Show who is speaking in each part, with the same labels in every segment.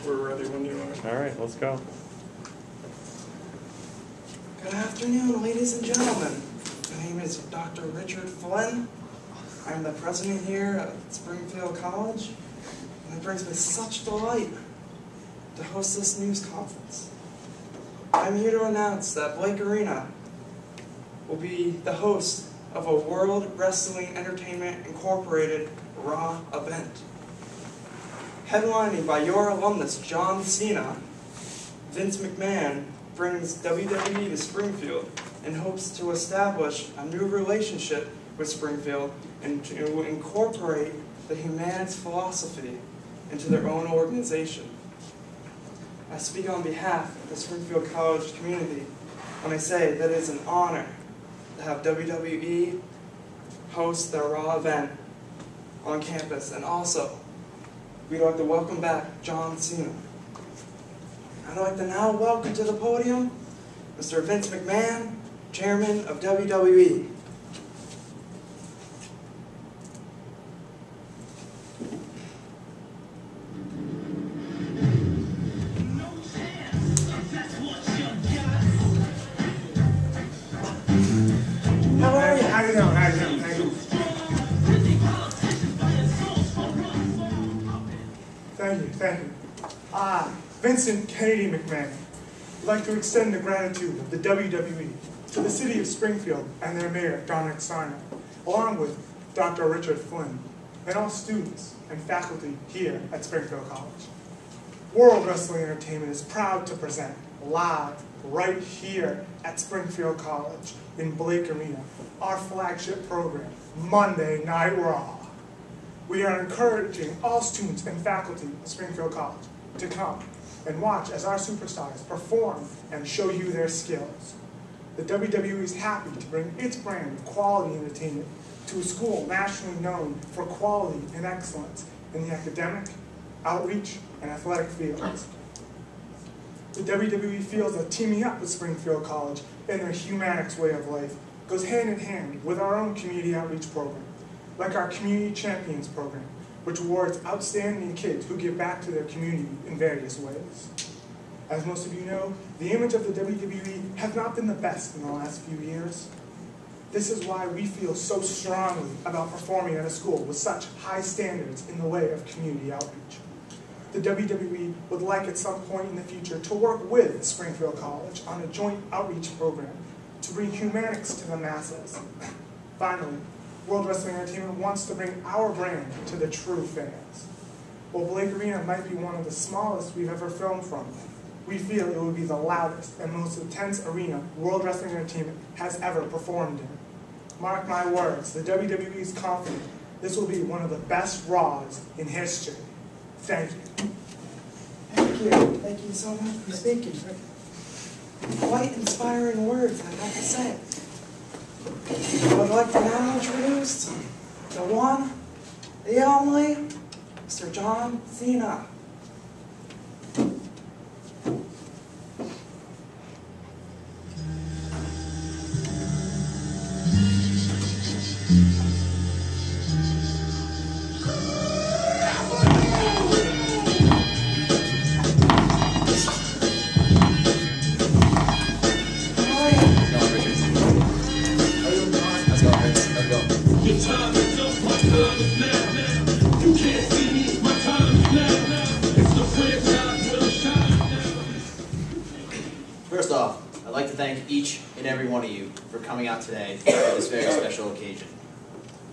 Speaker 1: We're ready when you are.
Speaker 2: All right, let's go.
Speaker 1: Good afternoon, ladies and gentlemen. My name is Dr. Richard Flynn. I'm the president here at Springfield College, and it brings me such delight to host this news conference. I'm here to announce that Blake Arena will be the host of a World Wrestling Entertainment Incorporated Raw event. Headlining by your alumnus, John Cena, Vince McMahon brings WWE to Springfield and hopes to establish a new relationship with Springfield and to incorporate the Humanics philosophy into their own organization. I speak on behalf of the Springfield College community when I say that it is an honor to have WWE host their Raw event on campus, and also we'd like to welcome back John Cena. I'd like to now welcome to the podium Mr. Vince McMahon, Chairman of WWE. How are you?
Speaker 3: How you doing? How you doing? Thank you. Thank you. Vincent Kennedy McMahon would like to extend the gratitude of the WWE to the city of Springfield and their mayor, Dominic Sarno, along with Dr. Richard Flynn, and all students and faculty here at Springfield College. World Wrestling Entertainment is proud to present live right here at Springfield College in Blake Arena our flagship program, Monday Night Raw. We are encouraging all students and faculty of Springfield College to come and watch as our superstars perform and show you their skills. The WWE is happy to bring its brand of quality entertainment to a school nationally known for quality and excellence in the academic, outreach, and athletic fields. The WWE feels that teaming up with Springfield College and their Humanics way of life goes hand in hand with our own community outreach program, like our Community Champions program, which awards outstanding kids who give back to their community in various ways. As most of you know, the image of the WWE has not been the best in the last few years. This is why we feel so strongly about performing at a school with such high standards in the way of community outreach. The WWE would like at some point in the future to work with Springfield College on a joint outreach program to bring Humanics to the masses. Finally, World Wrestling Entertainment wants to bring our brand to the true fans. While Blake Arena might be one of the smallest we've ever filmed from, we feel it will be the loudest and most intense arena World Wrestling Entertainment has ever performed in. Mark my words, the WWE is confident this will be one of the best Raws in history. Thank you.
Speaker 1: Thank you. Thank you so much for speaking. Quite inspiring words, I have to say. I would like to now introduce the one, the only, Mr. John Cena.
Speaker 4: First off, I'd like to thank each and every one of you for coming out today for this very special occasion.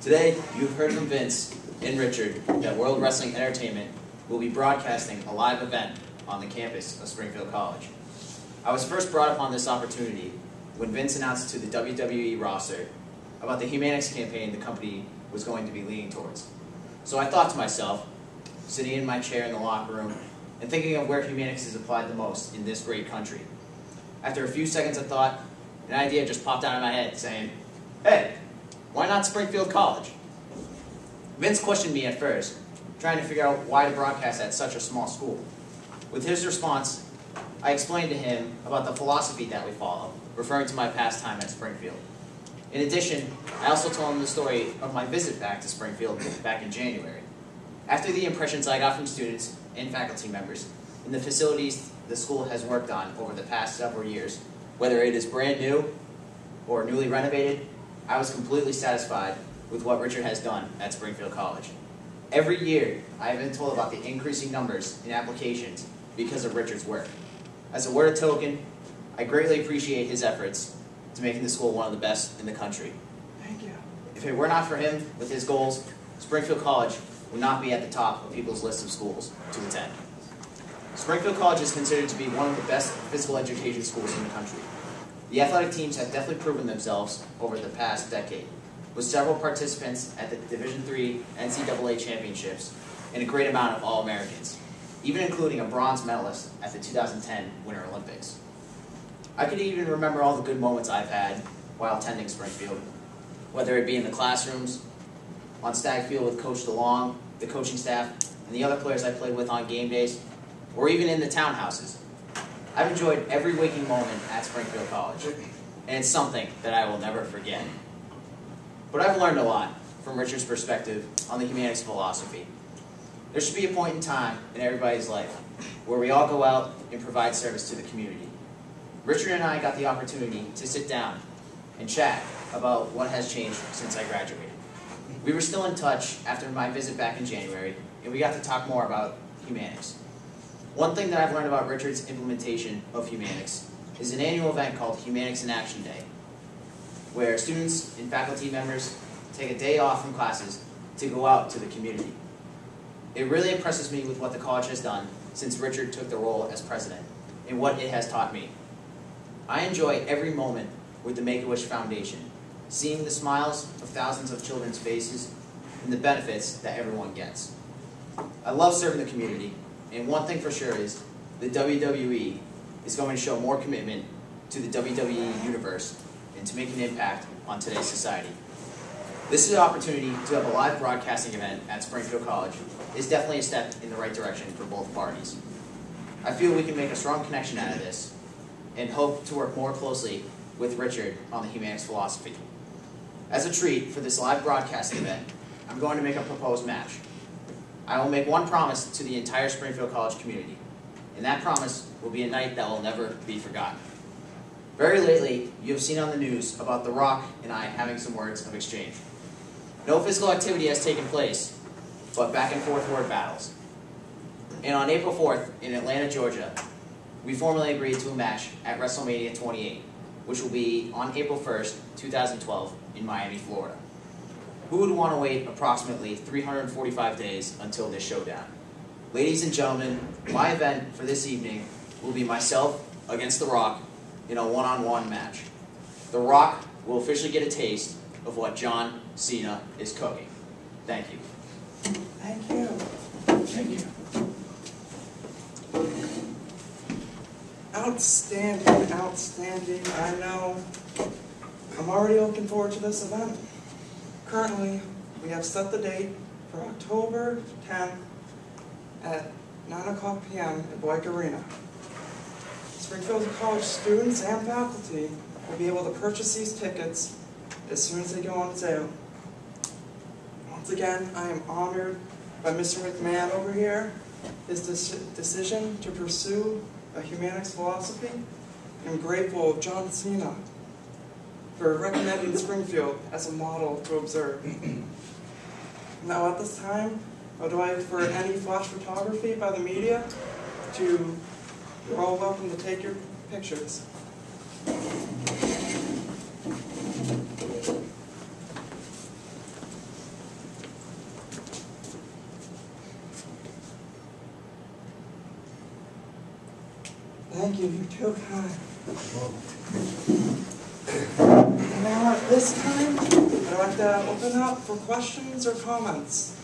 Speaker 4: Today, you've heard from Vince and Richard that World Wrestling Entertainment will be broadcasting a live event on the campus of Springfield College. I was first brought upon this opportunity when Vince announced to the WWE roster about the Humanics campaign the company was going to be leaning towards. So I thought to myself, sitting in my chair in the locker room, and thinking of where Humanics is applied the most in this great country. After a few seconds of thought, an idea just popped out of my head, saying, hey, why not Springfield College? Vince questioned me at first, trying to figure out why to broadcast at such a small school. With his response, I explained to him about the philosophy that we follow, referring to my past time at Springfield. In addition, I also told him the story of my visit back to Springfield back in January. After the impressions I got from students and faculty members, in the facilities the school has worked on over the past several years, whether it is brand new or newly renovated, I was completely satisfied with what Richard has done at Springfield College. Every year, I have been told about the increasing numbers in applications because of Richard's work. As a word of token, I greatly appreciate his efforts to making the school one of the best in the country.
Speaker 1: Thank you.
Speaker 4: If it were not for him with his goals, Springfield College would not be at the top of people's list of schools to attend. Springfield College is considered to be one of the best physical education schools in the country. The athletic teams have definitely proven themselves over the past decade, with several participants at the Division III NCAA championships and a great amount of All-Americans, even including a bronze medalist at the 2010 Winter Olympics. I could even remember all the good moments I've had while attending Springfield, whether it be in the classrooms, on Stag Field with Coach DeLong, the coaching staff, and the other players I played with on game days, or even in the townhouses. I've enjoyed every waking moment at Springfield College, and it's something that I will never forget. But I've learned a lot from Richard's perspective on the humanities philosophy. There should be a point in time in everybody's life where we all go out and provide service to the community. Richard and I got the opportunity to sit down and chat about what has changed since I graduated. We were still in touch after my visit back in January, and we got to talk more about humanities. One thing that I've learned about Richard's implementation of humanities is an annual event called Humanities in Action Day, where students and faculty members take a day off from classes to go out to the community. It really impresses me with what the college has done since Richard took the role as president and what it has taught me. I enjoy every moment with the Make-A-Wish Foundation, seeing the smiles of thousands of children's faces and the benefits that everyone gets. I love serving the community, and one thing for sure is the WWE is going to show more commitment to the WWE universe and to make an impact on today's society. This is an opportunity to have a live broadcasting event at Springfield College is definitely a step in the right direction for both parties. I feel we can make a strong connection out of this and hope to work more closely with Richard on the humanities philosophy. As a treat for this live broadcasting event, I'm going to make a proposed match. I will make one promise to the entire Springfield College community, and that promise will be a night that will never be forgotten. Very lately, you have seen on the news about The Rock and I having some words of exchange. No physical activity has taken place, but back and forth word battles. And on April 4th in Atlanta, Georgia, we formally agreed to a match at WrestleMania 28, which will be on April 1st, 2012 in Miami, Florida. Who would want to wait approximately 345 days until this showdown? Ladies and gentlemen, my event for this evening will be myself against The Rock in a one-on-one match. The Rock will officially get a taste of what John Cena is cooking. Thank you.
Speaker 1: Thank you.
Speaker 3: Thank you.
Speaker 1: Outstanding, outstanding. I know. I'm already looking forward to this event. Currently, we have set the date for October 10th at 9 o'clock p.m. at Blake Arena. Springfield College students and faculty will be able to purchase these tickets as soon as they go on sale. Once again, I am honored by Mr. McMahon over here, his decision to pursue a humanities philosophy. I'm grateful of John Cena for recommending Springfield as a model to observe. Now at this time, I would like for any flash photography by the media to, you're all welcome to take your pictures. Thank you, you're too kind. Now at this time, I'd like to open up for questions or comments.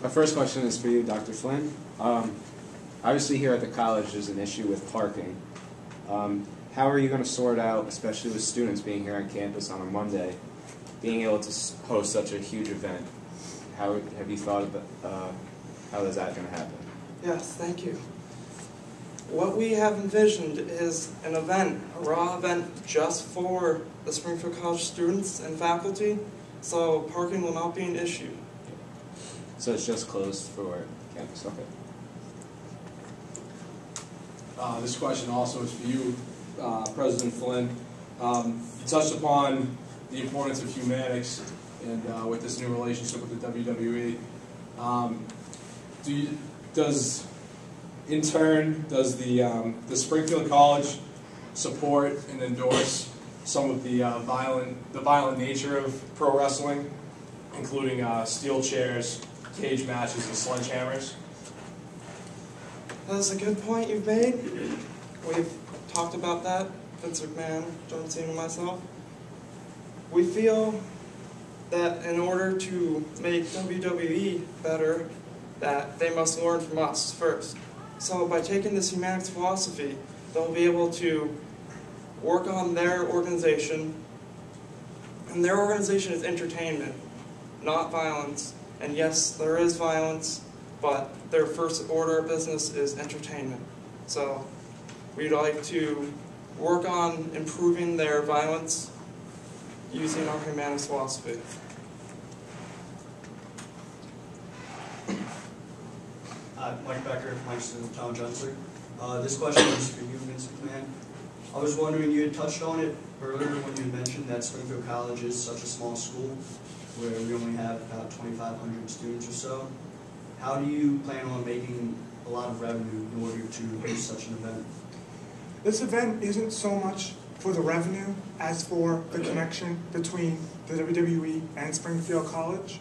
Speaker 2: My first question is for you, Dr. Flynn. Obviously here at the college there's an issue with parking. How are you going to sort out, especially with students being here on campus on a Monday, being able to host such a huge event? How have you thought about how is that going to happen?
Speaker 1: Yes, thank you. What we have envisioned is an event, a raw event just for the Springfield College students and faculty, so parking will not be an issue.
Speaker 2: So it's just closed for campus, okay.
Speaker 5: This question also is for you, President Flynn. You touched upon the importance of humanics and with this new relationship with the WWE. Does the Springfield College support and endorse some of the violent nature of pro wrestling, including steel chairs, cage matches, and sledgehammers?
Speaker 1: That's a good point you've made. We've talked about that, Vince McMahon, John Cena, and myself. We feel that in order to make WWE better, that they must learn from us first. So by taking this humanics philosophy, they'll be able to work on their organization, and their organization is entertainment, not violence. And yes, there is violence, but their first order of business is entertainment. So we'd like to work on improving their violence using our humanics philosophy.
Speaker 6: Mike Becker, Mike's in Town Gensler. This question is for you, Vince McMahon. I was wondering, you had touched on it earlier when you mentioned that Springfield College is such a small school where we only have about 2,500 students or so. How do you plan on making a lot of revenue in order to host such an event?
Speaker 3: This event isn't so much for the revenue as for the connection between the WWE and Springfield College.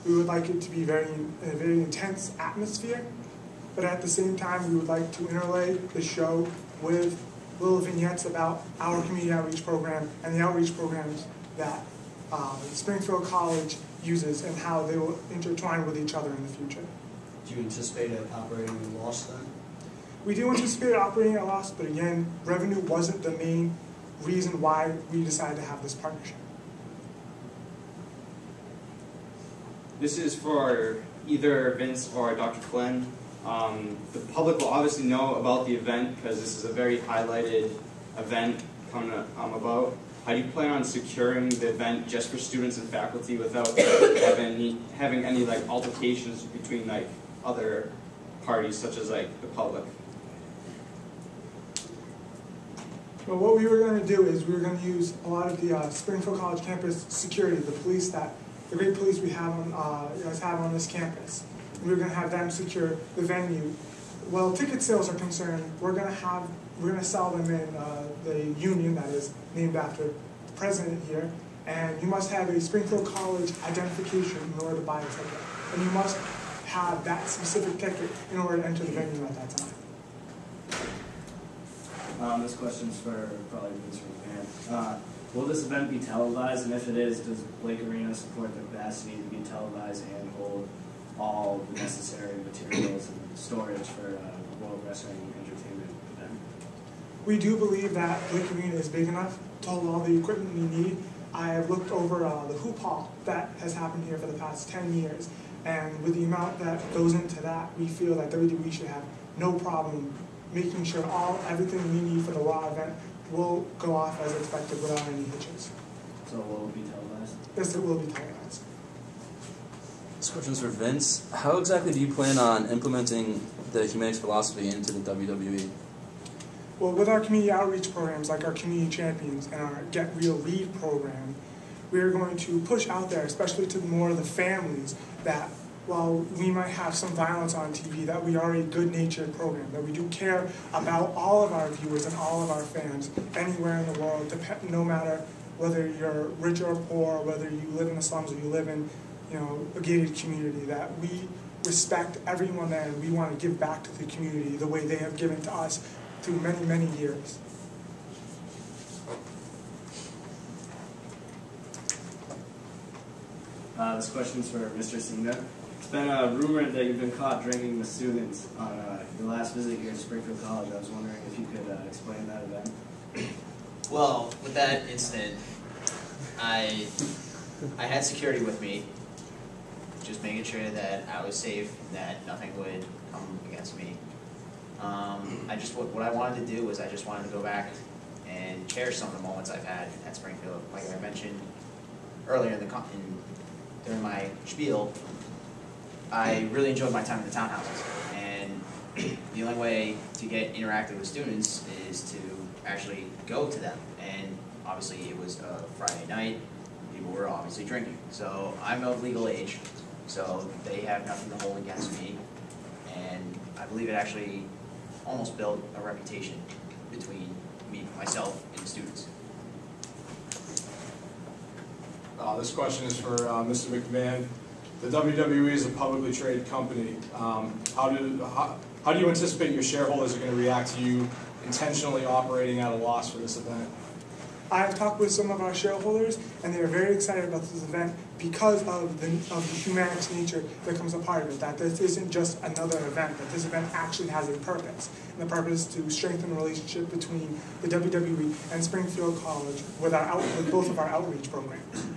Speaker 3: We would like it to be a very intense atmosphere, but at the same time we would like to interlay the show with little vignettes about our community outreach program and the outreach programs that Springfield College uses and how they will intertwine with each other in the future.
Speaker 6: Do you anticipate it operating at a loss then?
Speaker 3: We do anticipate operating at a loss, but again, revenue wasn't the main reason why we decided to have this partnership.
Speaker 7: This is for either Vince or Dr. Flynn. The public will obviously know about the event because this is a very highlighted event coming about. How do you plan on securing the event just for students and faculty without having any like altercations between like other parties such as like the public?
Speaker 3: Well, what we were going to do is we were going to use a lot of the Springfield College campus security, the great police we have on this campus. We were going to have them secure the venue. Well, ticket sales are concerned, we're going to sell them in the union that is named after the president here, and you must have a Springfield College identification in order to buy a ticket, and you must have that specific ticket in order to enter the venue at that time.
Speaker 8: This question's for probably Vince McMahon. Will this event be televised, and if it is, does Blake Arena support the capacity to be televised and hold all the necessary materials and storage for a World Wrestling Entertainment event?
Speaker 3: We do believe that Blake Arena is big enough to hold all the equipment we need. I have looked over the hoop hall that has happened here for the past 10 years, and with the amount that goes into that, we feel that WWE should have no problem making sure everything we need for the Raw event will go off as expected without any hitches.
Speaker 8: So will it be televised?
Speaker 3: Yes, it will be televised.
Speaker 9: This question's for Vince. How exactly do you plan on implementing the humanics philosophy into the WWE?
Speaker 3: Well, with our community outreach programs like our Community Champions and our Get Real Lead program, we are going to push out there, especially to more of the families, that while we might have some violence on TV, that we are a good-natured program, that we do care about all of our viewers and all of our fans anywhere in the world, no matter whether you're rich or poor, whether you live in the slums or you live in a gated community, that we respect everyone there and we want to give back to the community the way they have given to us through many, many years.
Speaker 8: This question's for Mr. Cena. It's been rumored that you've been caught drinking with students on your last visit here at Springfield College. I was wondering if you could explain that event.
Speaker 4: Well, with that incident, I had security with me, just making sure that I was safe, that nothing would come against me. What I wanted to do was I just wanted to go back and cherish some of the moments I've had at Springfield. Like I mentioned earlier during my spiel, I really enjoyed my time in the townhouses, and the only way to get interactive with students is to actually go to them. And obviously it was a Friday night, people were obviously drinking. So I'm of legal age, so they have nothing to hold against me, and I believe it actually almost built a reputation between myself and the students.
Speaker 5: This question is for Mr. McMahon. The WWE is a publicly traded company. How do you anticipate your shareholders are going to react to you intentionally operating at a loss for this event?
Speaker 3: I've talked with some of our shareholders, and they are very excited about this event because of the humanics nature that comes a part of it, that this isn't just another event, that this event actually has a purpose. And the purpose is to strengthen the relationship between the WWE and Springfield College with both of our outreach programs.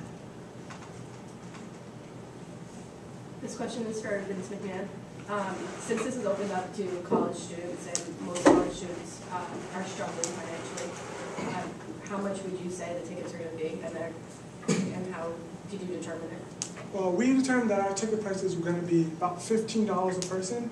Speaker 10: This question is for Vince McMahon. Since this is opened up to college students and most college students are struggling financially, how much would you say the tickets are going to be, and how did you determine it?
Speaker 3: Well, we determined that our ticket prices were going to be about $15 a person.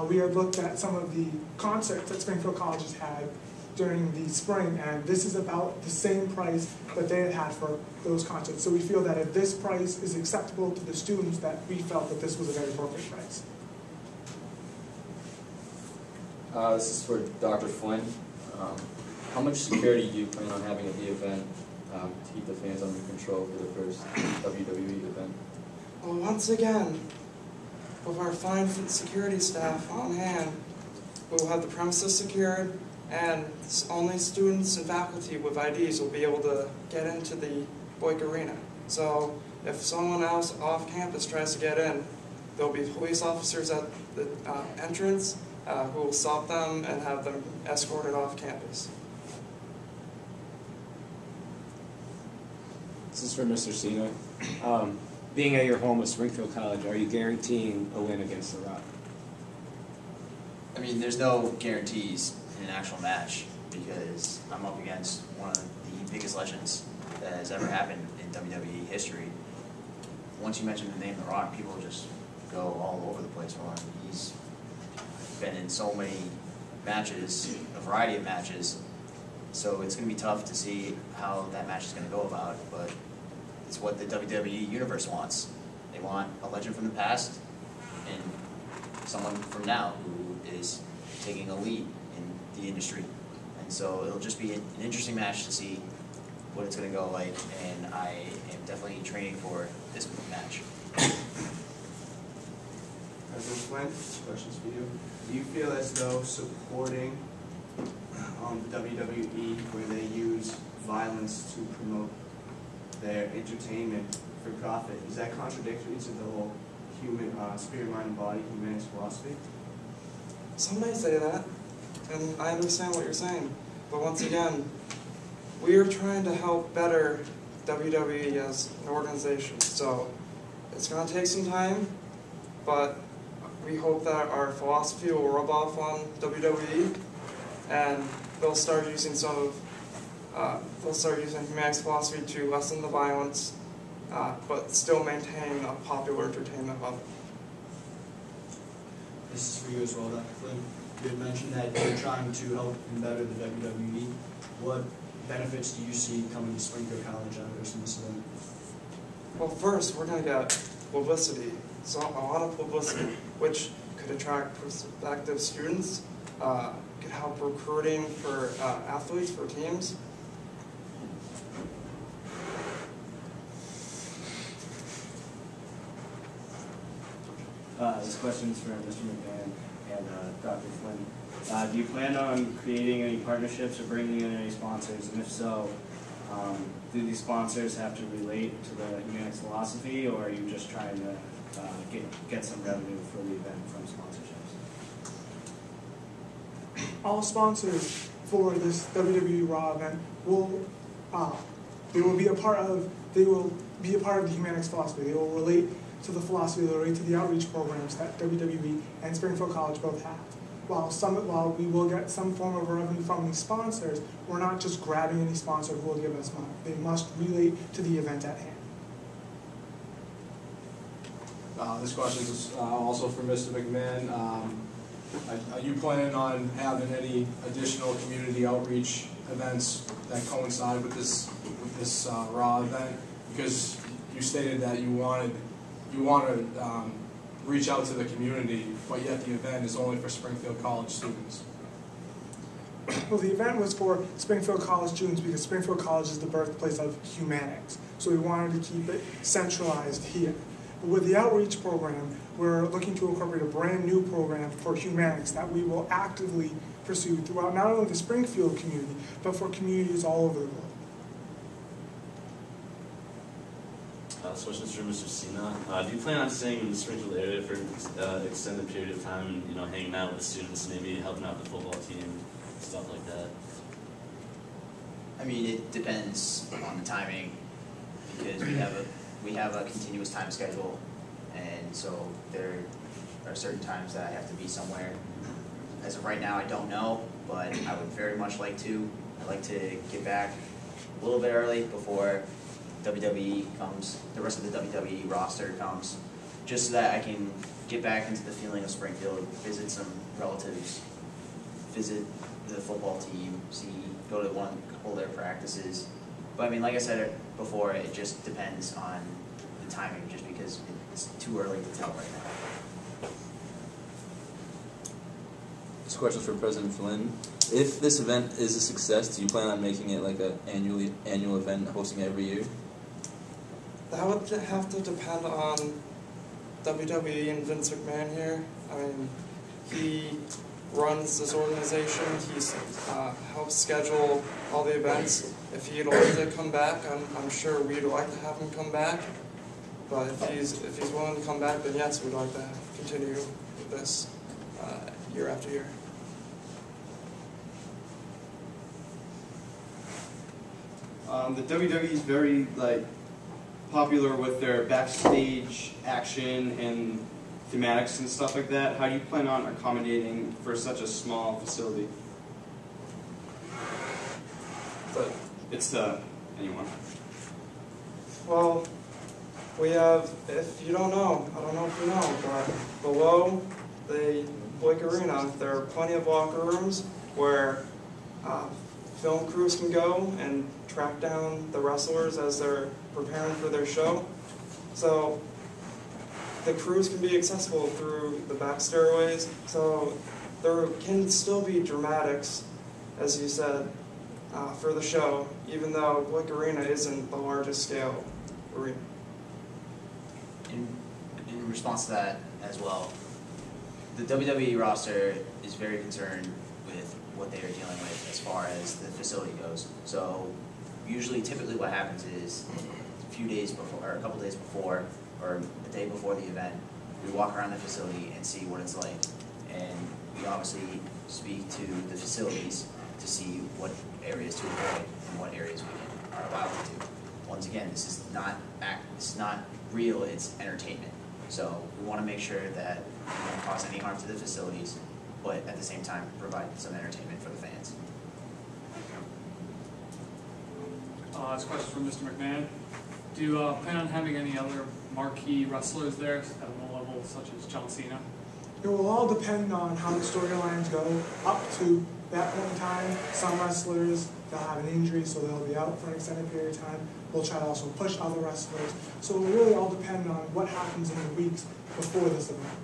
Speaker 3: We had looked at some of the concerts that Springfield College has had during the spring, and this is about the same price that they had for those concerts. So we feel that if this price is acceptable to the students, that we felt that this was a very appropriate price.
Speaker 9: This is for Dr. Flynn. How much security do you plan on having at the event to keep the fans under control for the first WWE event?
Speaker 1: Well, once again, with our fine security staff on hand, we will have the premises secured, and only students and faculty with IDs will be able to get into the Boyk Arena. So if someone else off campus tries to get in, there will be police officers at the entrance who will stop them and have them escorted off campus.
Speaker 2: This is for Mr. Cena. Being at your home at Springfield College, are you guaranteeing a win against The Rock?
Speaker 4: I mean, there's no guarantees in an actual match because I'm up against one of the biggest legends that has ever happened in WWE history. Once you mention the name The Rock, people just go all over the place for him. He's been in so many matches, a variety of matches, so it's going to be tough to see how that match is going to go about, but it's what the WWE Universe wants. They want a legend from the past and someone from now who is taking a lead in the industry. And so it'll just be an interesting match to see what it's going to go like, and I am definitely training for this match.
Speaker 11: President Flynn, this question's for you. Do you feel as though supporting the WWE, where they use violence to promote their entertainment for profit, is that contradictory to the whole human spirit, mind, and body humanist philosophy?
Speaker 1: Some may say that, and I understand what you're saying, but once again, we are trying to help better WWE as an organization, so it's going to take some time, but we hope that our philosophy will rub off on WWE, and they'll start using humanics philosophy to lessen the violence, but still maintain a popular entertainment level.
Speaker 6: This is for you as well, Dr. Flynn. You had mentioned that you're trying to help and better the WWE. What benefits do you see coming to Springfield College out of this event?
Speaker 1: Well, first, we're going to get publicity, so a lot of publicity, which could attract prospective students, could help recruiting for athletes, for teams.
Speaker 8: This question is for Mr. McMahon and Dr. Flynn. Do you plan on creating any partnerships or bringing in any sponsors? And if so, do these sponsors have to relate to the humanics philosophy, or are you just trying to get some revenue for the event from sponsorships?
Speaker 3: All sponsors for this WWE Raw event will be a part of the humanics philosophy. They will relate to the philosophy, they will relate to the outreach programs that WWE and Springfield College both have. while we will get some form of revenue from these sponsors, we're not just grabbing any sponsor who will give us money. They must relate to the event at hand.
Speaker 5: This question is also for Mr. McMahon. Are you planning on having any additional community outreach events that coincide with this Raw event? Because you stated that you want to reach out to the community, but yet the event is only for Springfield College students.
Speaker 3: Well, the event was for Springfield College students because Springfield College is the birthplace of humanics. So we wanted to keep it centralized here. But with the outreach program, we're looking to incorporate a brand new program for humanics that we will actively pursue throughout not only the Springfield community, but for communities all over the world.
Speaker 12: This question is for Mr. Sina. Do you plan on staying in the Springfield area for an extended period of time and hanging out with students, maybe helping out the football team, stuff like that?
Speaker 4: I mean, it depends on the timing because we have a continuous time schedule, and so there are certain times that I have to be somewhere. As of right now, I don't know, but I would very much like to. I'd like to get back a little bit early before WWE comes, the rest of the WWE roster comes, just so that I can get back into the feeling of Springfield, visit some relatives, visit the football team, go to couple of their practices. But I mean, like I said before, it just depends on the timing, just because it's too early to tell right now.
Speaker 9: This question is for President Flynn. If this event is a success, do you plan on making it like an annual event, hosting it every year?
Speaker 1: That would have to depend on WWE and Vince McMahon here. I mean, he runs this organization. He's helps schedule all the events. If he'd like to come back, I'm sure we'd like to have him come back. But if he's willing to come back, then yes, we'd like to continue with this year after year.
Speaker 7: The WWE is very popular with their backstage action and thematics and stuff like that. How do you plan on accommodating for such a small facility?
Speaker 1: But
Speaker 7: it's anyone.
Speaker 1: Well, we have, if you don't know, I don't know if you know, but below the Blake Arena, there are plenty of locker rooms where film crews can go and track down the wrestlers as they're preparing for their show. So the crews can be accessible through the back stairways. So there can still be dramatics, as you said, for the show, even though Blake Arena isn't the largest scale arena.
Speaker 4: In response to that as well, the WWE roster is very concerned with what they are dealing with as far as the facility goes. So usually, typically what happens is a few days before, or a couple days before, or a day before the event, we walk around the facility and see what it's like. And we obviously speak to the facilities to see what areas to avoid and what areas we are allowed to do. Once again, this is not real, it's entertainment. So we want to make sure that we don't cause any harm to the facilities, but at the same time provide some entertainment for the fans.
Speaker 13: This question from Mr. McMahon. Do you plan on having any other marquee wrestlers there at a low level, such as John Cena?
Speaker 3: It will all depend on how the storylines go up to that point in time. Some wrestlers, they'll have an injury, so they'll be out for an extended period of time. We'll try to also push other wrestlers. So it will really all depend on what happens in the weeks before this event.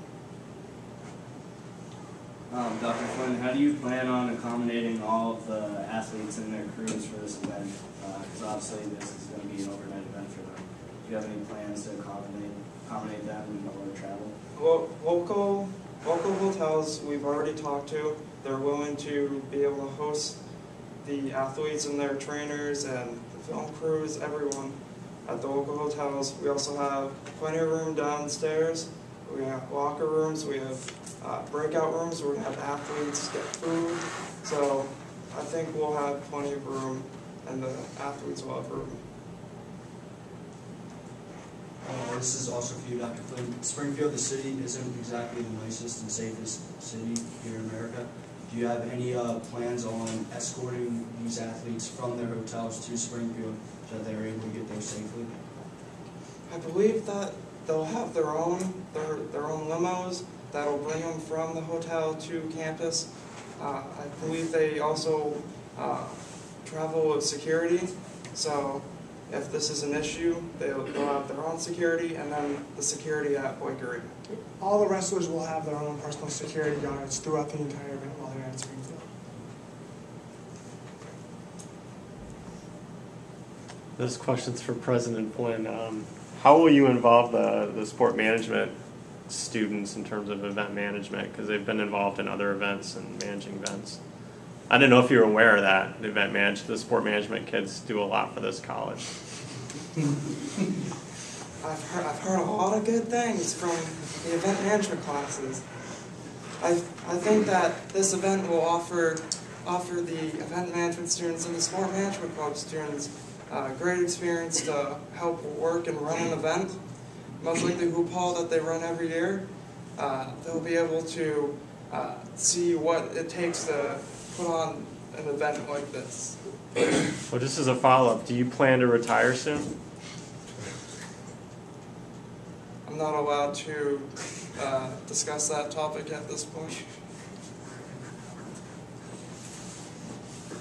Speaker 8: Dr. Flynn, how do you plan on accommodating all of the athletes and their crews for this event? Because obviously this is going to be an overnight event for them. Do you have any plans to accommodate them in order to travel?
Speaker 1: Well, local hotels we've already talked to, they're willing to be able to host the athletes and their trainers and the film crews, everyone at the local hotels. We also have plenty of room downstairs. We have locker rooms, we have breakout rooms where we have athletes get food. So I think we'll have plenty of room and the athletes will have room.
Speaker 6: This is also for you, Dr. Flynn. Springfield, the city, isn't exactly the nicest and safest city here in America. Do you have any plans on escorting these athletes from their hotels to Springfield so that they're able to get there safely?
Speaker 1: I believe that they'll have their own limos that'll bring them from the hotel to campus. I believe they also travel with security, so if this is an issue, they'll have their own security and then the security at Blake Arena.
Speaker 3: All the wrestlers will have their own personal security guards throughout the entire event while they're at Springfield.
Speaker 14: This question's for President Flynn. How will you involve the sport management students in terms of event management? Because they've been involved in other events and managing events. I don't know if you're aware of that. The sport management kids do a lot for this college.
Speaker 1: I've heard a lot of good things from the event management classes. I think that this event will offer the event management students and the sport management club students a great experience to help work and run an event. Most likely Hoop Hall that they run every year. They'll be able to see what it takes to put on an event like this.
Speaker 14: Well, just as a follow-up, do you plan to retire soon?
Speaker 1: I'm not allowed to discuss that topic at this point.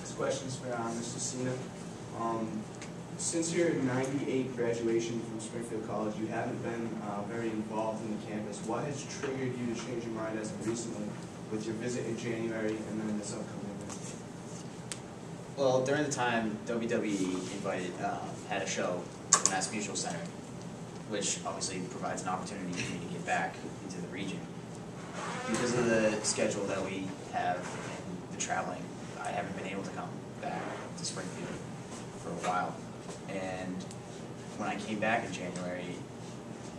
Speaker 11: This question's for Mr. Cena. Since your '98 graduation from Springfield College, you haven't been very involved in the campus. What has triggered you to change your mind as of recently with your visit in January and then this upcoming event?
Speaker 4: Well, during the time WWE had a show at the Mass Mutual Center, which obviously provides an opportunity for me to get back into the region. Because of the schedule that we have and the traveling, I haven't been able to come back to Springfield for a while. And when I came back in January,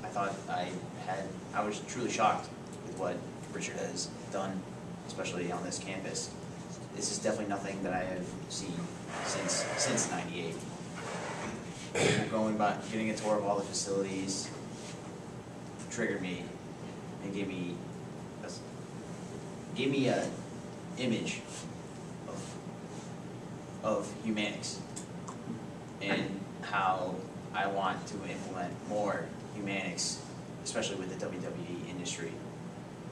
Speaker 4: I thought I was truly shocked with what Richard has done, especially on this campus. This is definitely nothing that I have seen since '98. Getting a tour of all the facilities triggered me and gave me a image of Humanics and how I want to implement more Humanics, especially with the WWE industry.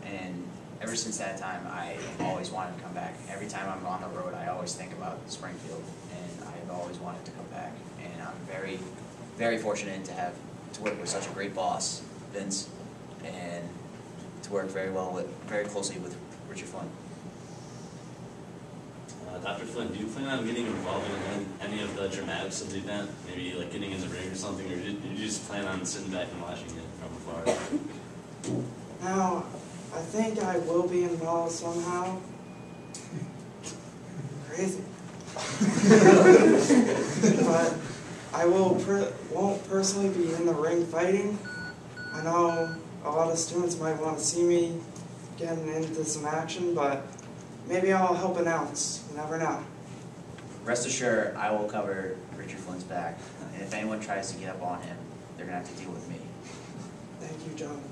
Speaker 4: And ever since that time, I always wanted to come back. Every time I'm on the road, I always think about Springfield, and I've always wanted to come back. And I'm very, very fortunate to work with such a great boss, Vince, and to work very closely with Richard Flynn.
Speaker 12: Dr. Flynn, do you plan on getting involved in any of the dramatics of the event? Maybe like getting in the ring or something, or do you just plan on sitting back and watching it from afar?
Speaker 1: Now, I think I will be involved somehow. Crazy. But I won't personally be in the ring fighting. I know a lot of students might want to see me getting into some action, but maybe I'll help announce. You never know.
Speaker 4: Rest assured, I will cover Richard Flynn's back, and if anyone tries to get up on him, they're going to have to deal with me.
Speaker 1: Thank you, Jonathan.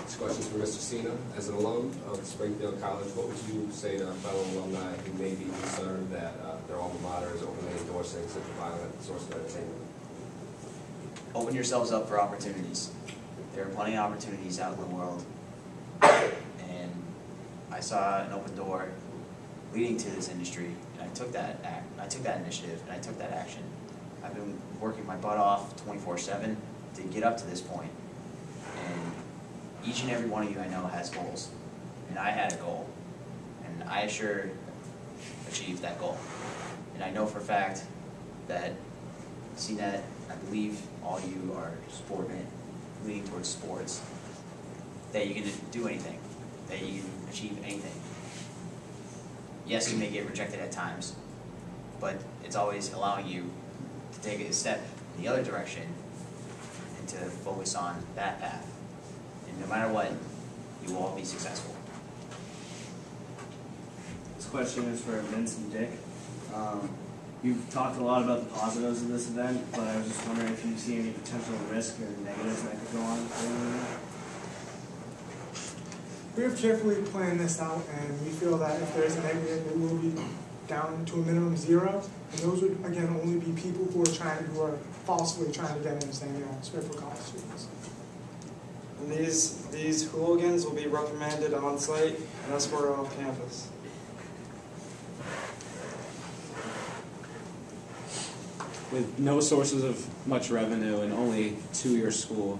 Speaker 15: This question's for Mr. Cena. As an alum of Springfield College, what would you say to fellow alumni who may be concerned that their alma mater is openly endorsing such a violent source of entertainment?
Speaker 4: Open yourselves up for opportunities. There are plenty of opportunities out in the world, and I saw an open door leading to this industry, and I took that initiative, and I took that action. I've been working my butt off 24/7 to get up to this point, and each and every one of you I know has goals, and I had a goal, and I sure achieved that goal. And I know for a fact that CNET, I believe all you are sportmen leaning towards sports, that you can do anything, that you can achieve anything. Yes, you may get rejected at times, but it's always allowing you to take a step in the other direction and to focus on that path. And no matter what, you will all be successful.
Speaker 8: This question is for Vince and Dick. You've talked a lot about the positives of this event, but I was just wondering if you see any potential risk or negatives that could go on during the event.
Speaker 3: We have carefully planned this out, and we feel that if there is a negative, it will be down to a minimum 0. And those would, again, only be people who are falsely trying to get in, saying, Springfield College students.
Speaker 1: And these hooligans will be reprimanded on site and escorted off campus.
Speaker 2: With no sources of much revenue and only 2-year school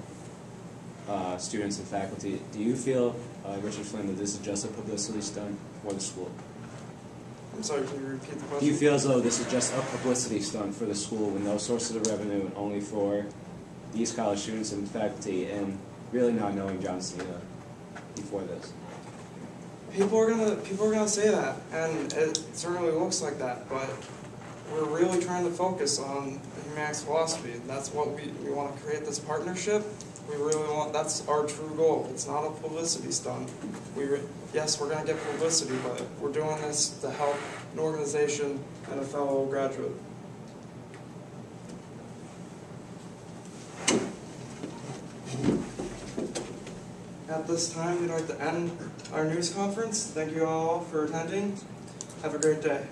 Speaker 2: students and faculty, do you feel, Richard Flynn, that this is just a publicity stunt for the school?
Speaker 1: I'm sorry, can you repeat the question?
Speaker 2: Do you feel as though this is just a publicity stunt for the school with no sources of revenue and only for these college students and faculty, and really not knowing John Cena before this?
Speaker 1: People are gonna say that, and it certainly looks like that, but we're really trying to focus on the humanics philosophy. That's what we want to create this partnership. We really want, that's our true goal. It's not a publicity stunt. Yes, we're going to get publicity, but we're doing this to help an organization and a fellow graduate. At this time, we'd like to end our news conference. Thank you all for attending. Have a great day.